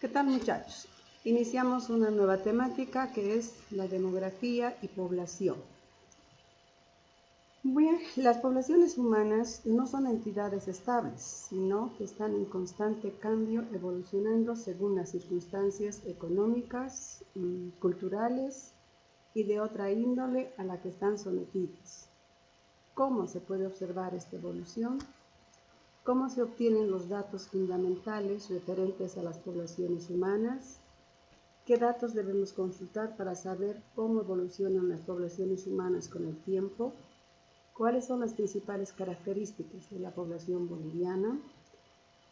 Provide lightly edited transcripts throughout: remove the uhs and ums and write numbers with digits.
¿Qué tal, muchachos? Iniciamos una nueva temática que es la demografía y población. Bien, las poblaciones humanas no son entidades estables, sino que están en constante cambio, evolucionando según las circunstancias económicas, culturales y de otra índole a la que están sometidas. ¿Cómo se puede observar esta evolución? ¿Cómo se obtienen los datos fundamentales referentes a las poblaciones humanas? ¿Qué datos debemos consultar para saber cómo evolucionan las poblaciones humanas con el tiempo? ¿Cuáles son las principales características de la población boliviana?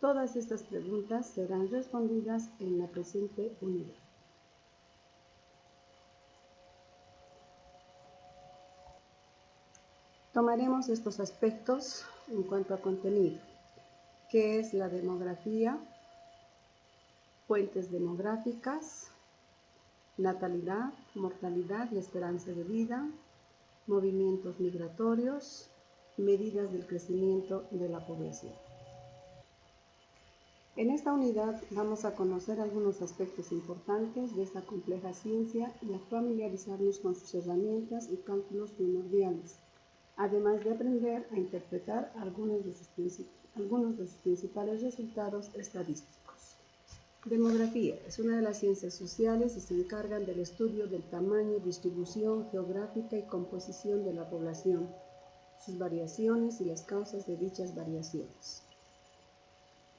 Todas estas preguntas serán respondidas en la presente unidad. Tomaremos estos aspectos en cuanto a contenido. ¿Qué es la demografía? Fuentes demográficas, natalidad, mortalidad y esperanza de vida, movimientos migratorios, medidas del crecimiento de la población. En esta unidad vamos a conocer algunos aspectos importantes de esta compleja ciencia y a familiarizarnos con sus herramientas y cálculos primordiales, además de aprender a interpretar algunos de sus principales resultados estadísticos. Demografía es una de las ciencias sociales y se encargan del estudio del tamaño, distribución geográfica y composición de la población, sus variaciones y las causas de dichas variaciones.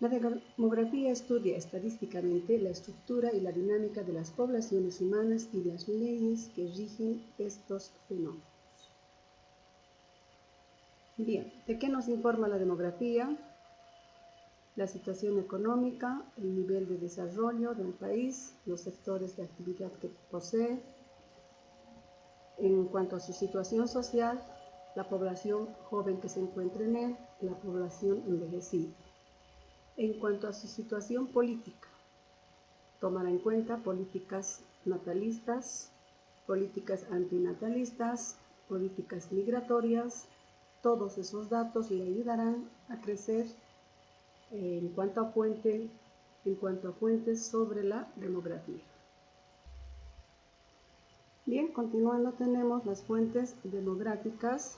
La demografía estudia estadísticamente la estructura y la dinámica de las poblaciones humanas y las leyes que rigen estos fenómenos. Bien, ¿de qué nos informa la demografía? La situación económica, el nivel de desarrollo del país, los sectores de actividad que posee. En cuanto a su situación social, la población joven que se encuentra en él, la población envejecida. En cuanto a su situación política, tomará en cuenta políticas natalistas, políticas antinatalistas, políticas migratorias. Todos esos datos le ayudarán a crecer en cuanto a fuentes sobre la demografía. Bien, continuando tenemos las fuentes demográficas.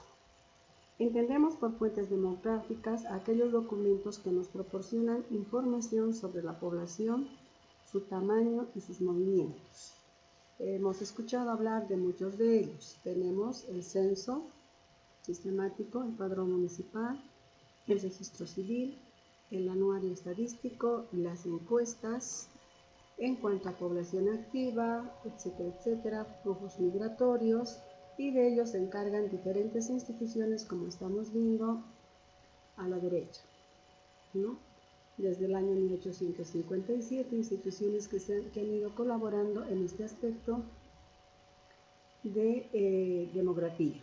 Entendemos por fuentes demográficas aquellos documentos que nos proporcionan información sobre la población, su tamaño y sus movimientos. Hemos escuchado hablar de muchos de ellos. Tenemos el censo sistemático, el padrón municipal, el registro civil, el anuario estadístico, las encuestas, en cuanto a población activa, etcétera, flujos migratorios, y de ellos se encargan diferentes instituciones, como estamos viendo a la derecha, ¿no? Desde el año 1857, instituciones que han ido colaborando en este aspecto de demografía.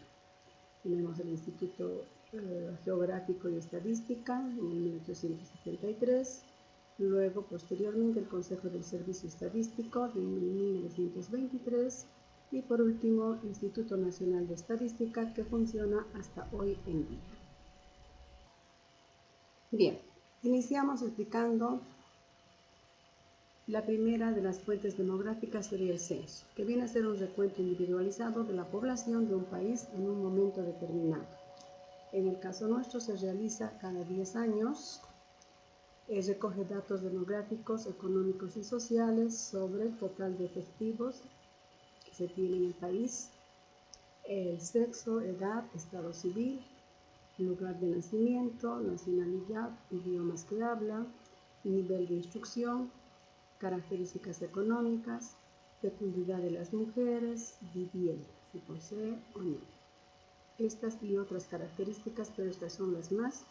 Tenemos el Instituto Geográfico y Estadística en 1873, luego posteriormente el Consejo del Servicio Estadístico en 1923 y por último el Instituto Nacional de Estadística, que funciona hasta hoy en día. Bien, iniciamos explicando la primera de las fuentes demográficas, sería el censo, que viene a ser un recuento individualizado de la población de un país en un momento determinado. En el caso nuestro se realiza cada 10 años, recoge datos demográficos, económicos y sociales sobre el total de efectivos que se tiene en el país, el sexo, edad, estado civil, lugar de nacimiento, nacionalidad, idiomas que habla, nivel de instrucción, características económicas, fecundidad de las mujeres, vivienda, si posee o no. Estas y otras características, pero estas son las más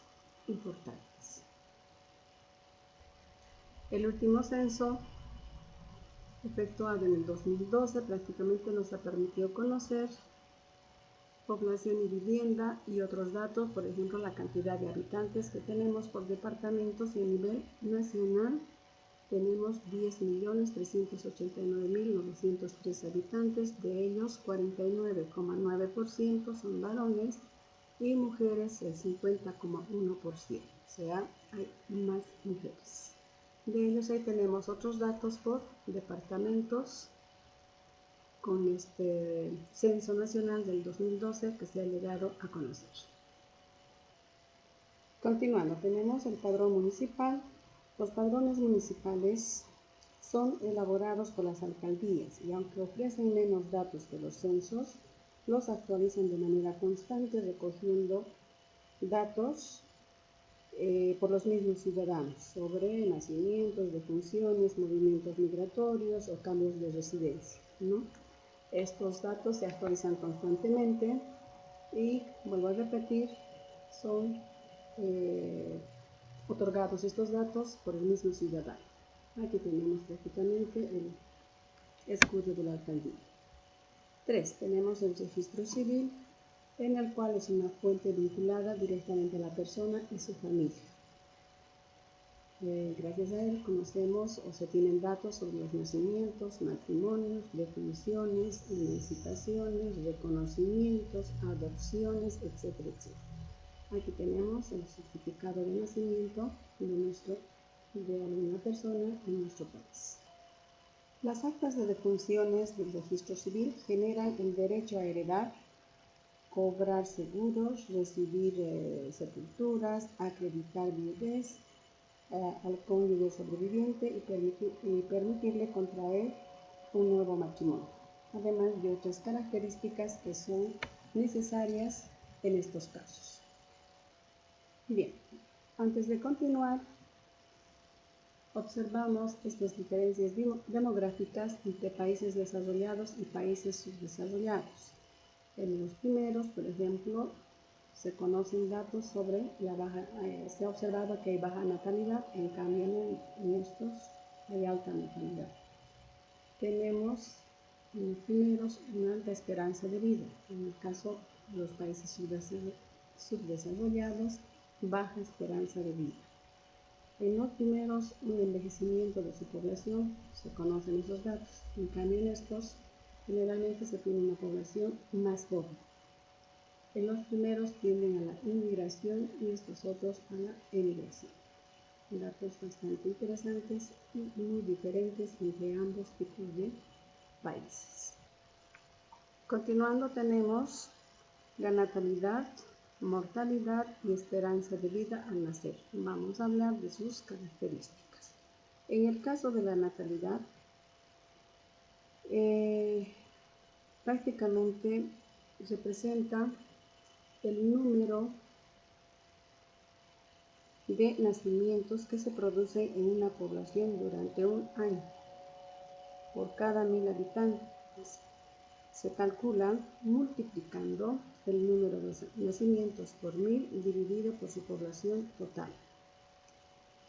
importantes. El último censo, efectuado en el 2012, prácticamente nos ha permitido conocer población y vivienda y otros datos, por ejemplo, la cantidad de habitantes que tenemos por departamentos, y a nivel nacional tenemos 10.389.903 habitantes, de ellos 49,9% son varones y mujeres el 50,1%, o sea, hay más mujeres. De ellos ahí tenemos otros datos por departamentos con este censo nacional del 2012 que se ha llegado a conocer. Continuando, tenemos el padrón municipal. Los padrones municipales son elaborados por las alcaldías y aunque ofrecen menos datos que los censos, los actualizan de manera constante recogiendo datos por los mismos ciudadanos sobre nacimientos, defunciones, movimientos migratorios o cambios de residencia, ¿no? Estos datos se actualizan constantemente y, vuelvo a repetir, son otorgados estos datos por el mismo ciudadano. Aquí tenemos prácticamente el escudo de la alcaldía. 3. Tenemos el registro civil, en el cual es una fuente vinculada directamente a la persona y su familia. Gracias a él conocemos o se tienen datos sobre los nacimientos, matrimonios, definiciones, emancipaciones, reconocimientos, adopciones, etcétera, etcétera. Aquí tenemos el certificado de nacimiento de alguna persona en nuestro país. Las actas de defunciones del registro civil generan el derecho a heredar, cobrar seguros, recibir sepulturas, acreditar viudez al cónyuge sobreviviente y permitirle contraer un nuevo matrimonio, además de otras características que son necesarias en estos casos. Bien, antes de continuar, observamos estas diferencias demográficas entre países desarrollados y países subdesarrollados. En los primeros, por ejemplo, se conocen datos sobre se ha observado que hay baja natalidad, en cambio en estos hay alta natalidad. Tenemos en los primeros una alta esperanza de vida, en el caso de los países subdesarrollados, baja esperanza de vida. En los primeros, un envejecimiento de su población, se conocen esos datos, en cambio en estos generalmente se tiene una población más joven. En los primeros tienden a la inmigración y estos otros a la emigración. Datos bastante interesantes y muy diferentes entre ambos tipos de países. Continuando tenemos la natalidad, mortalidad y esperanza de vida al nacer. Vamos a hablar de sus características. En el caso de la natalidad, prácticamente representa el número de nacimientos que se producen en una población durante un año. Por cada 1000 habitantes se calcula multiplicando el número de nacimientos por 1000 dividido por su población total.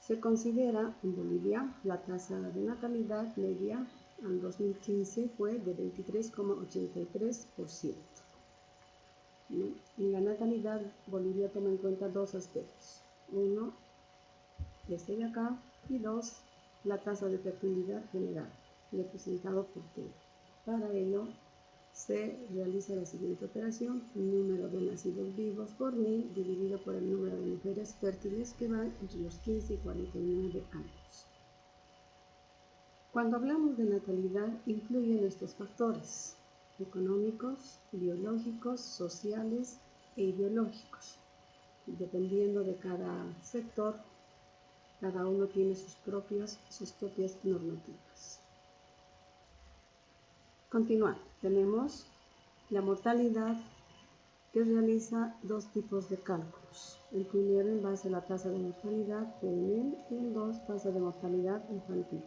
Se considera en Bolivia la tasa de natalidad media al 2015 fue de 23,83%. En la natalidad, Bolivia toma en cuenta dos aspectos. Uno, este de acá, y dos, la tasa de fertilidad general, representado por T. Para ello, se realiza la siguiente operación: el número de nacidos vivos por 1000 dividido por el número de mujeres fértiles que van entre los 15 y 49 años. Cuando hablamos de natalidad, incluyen estos factores económicos, biológicos, sociales e ideológicos. Dependiendo de cada sector, cada uno tiene sus propias normativas. Continuando, tenemos la mortalidad, que realiza dos tipos de cálculos. El primero en base a la tasa de mortalidad PNL y el dos, tasa de mortalidad infantil.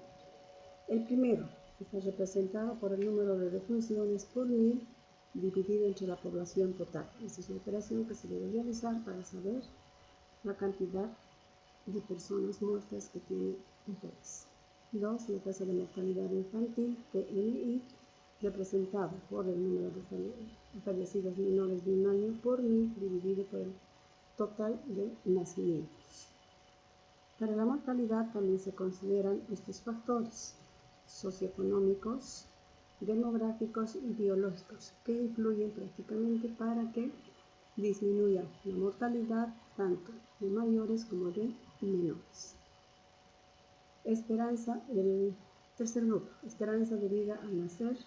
El primero está representado por el número de defunciones por 1000 dividido entre la población total. Esta es la operación que se debe realizar para saber la cantidad de personas muertas que tiene un país. 2. La tasa de mortalidad infantil, TMI, representado por el número de fallecidos menores de 1 año por 1000 dividido por el total de nacimientos. Para la mortalidad también se consideran estos factores socioeconómicos, demográficos y biológicos que influyen prácticamente para que disminuya la mortalidad tanto de mayores como de menores. Esperanza, el tercer grupo, esperanza de vida al nacer,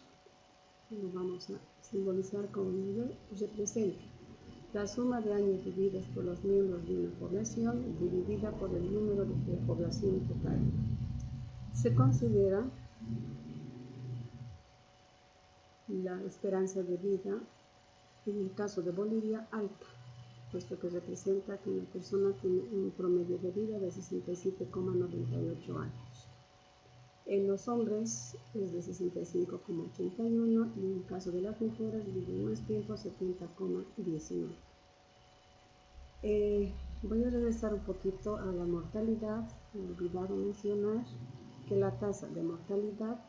lo vamos a simbolizar con un nivel, representa la suma de años vividos por los miembros de una población dividida por el número de la población total. Se considera la esperanza de vida, en el caso de Bolivia, alta, puesto que representa que una persona tiene un promedio de vida de 67,98 años. En los hombres es de 65,81 y en el caso de las mujeres viven más tiempo, 70,19. Voy a regresar un poquito a la mortalidad. Me he olvidado mencionar que la tasa de mortalidad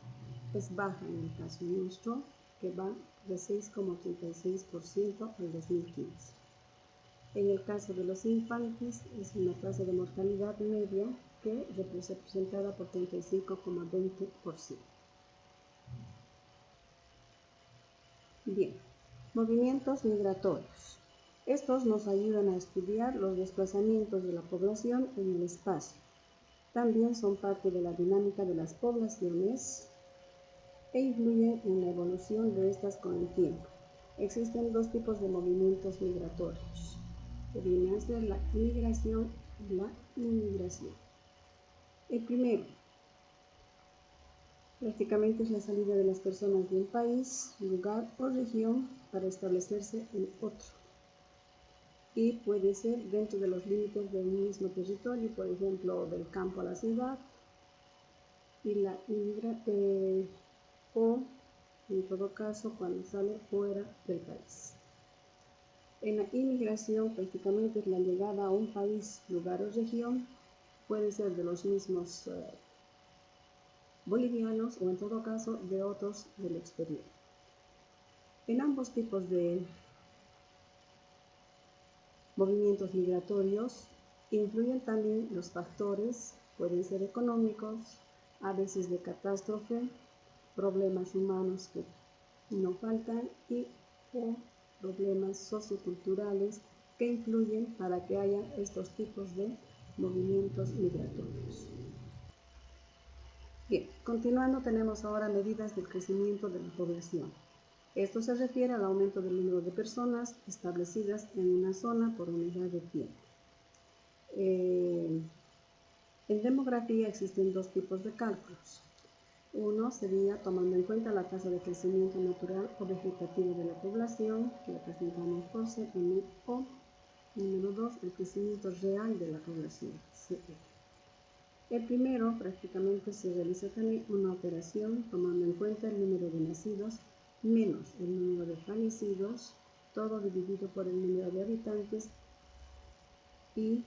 es baja en el caso nuestro, que va de 6,86% al 2015. En el caso de los infantes es una tasa de mortalidad media que es representada por 35,20%. Bien, movimientos migratorios. Estos nos ayudan a estudiar los desplazamientos de la población en el espacio. También son parte de la dinámica de las poblaciones e influyen en la evolución de estas con el tiempo. Existen dos tipos de movimientos migratorios, que vienen a ser la migración y la inmigración. El primero, prácticamente es la salida de las personas de un país, lugar o región para establecerse en otro. Y puede ser dentro de los límites de un mismo territorio, por ejemplo, del campo a la ciudad, y o en todo caso cuando sale fuera del país. En la inmigración prácticamente es la llegada a un país, lugar o región, puede ser de los mismos bolivianos o en todo caso de otros del exterior. En ambos tipos de movimientos migratorios influyen también los factores, pueden ser económicos, a veces de catástrofe, problemas humanos que no faltan y o problemas socioculturales que influyen para que haya estos tipos de movimientos migratorios. Bien, continuando tenemos ahora medidas del crecimiento de la población. Esto se refiere al aumento del número de personas establecidas en una zona por unidad de tiempo. En demografía existen dos tipos de cálculos. Uno sería tomando en cuenta la tasa de crecimiento natural o vegetativo de la población, que la presentamos por CM, o número 2, el crecimiento real de la población, CR. El primero prácticamente se realiza también una operación tomando en cuenta el número de nacidos menos el número de fallecidos, todo dividido por el número de habitantes y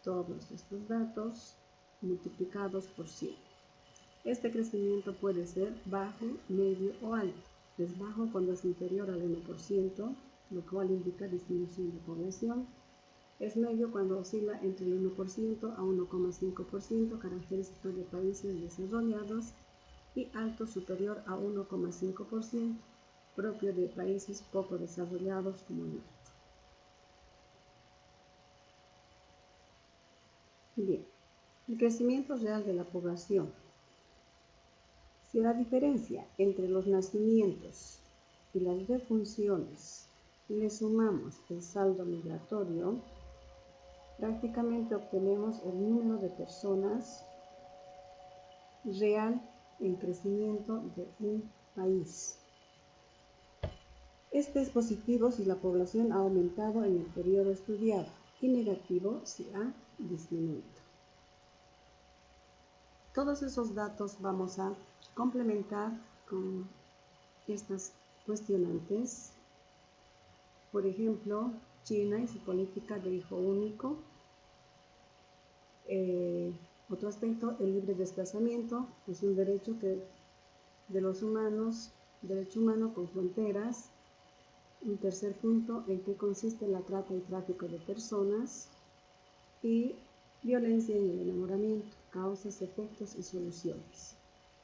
todos estos datos multiplicados por 100. Este crecimiento puede ser bajo, medio o alto. Es bajo cuando es inferior al 1%, lo cual indica disminución de población. Es medio cuando oscila entre el 1% a 1,5%, característico de países desarrollados, y alto superior a 1,5%, propio de países poco desarrollados como el nuestro. Bien, el crecimiento real de la población. Si la diferencia entre los nacimientos y las defunciones le sumamos el saldo migratorio, prácticamente obtenemos el número de personas real en crecimiento de un país. Este es positivo si la población ha aumentado en el periodo estudiado y negativo si ha disminuido. Todos esos datos vamos a complementar con estas cuestionantes. Por ejemplo, China y su política de hijo único. Otro aspecto, el libre desplazamiento, es un derecho de los humanos, derecho humano con fronteras. Un tercer punto, en qué consiste la trata y tráfico de personas. Y violencia en el enamoramiento, causas, efectos y soluciones.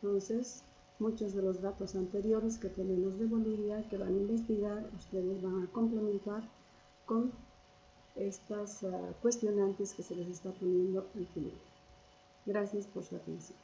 Entonces, muchos de los datos anteriores que tenemos de Bolivia que van a investigar, ustedes van a complementar con estas cuestionantes que se les está poniendo al final. Gracias por su atención.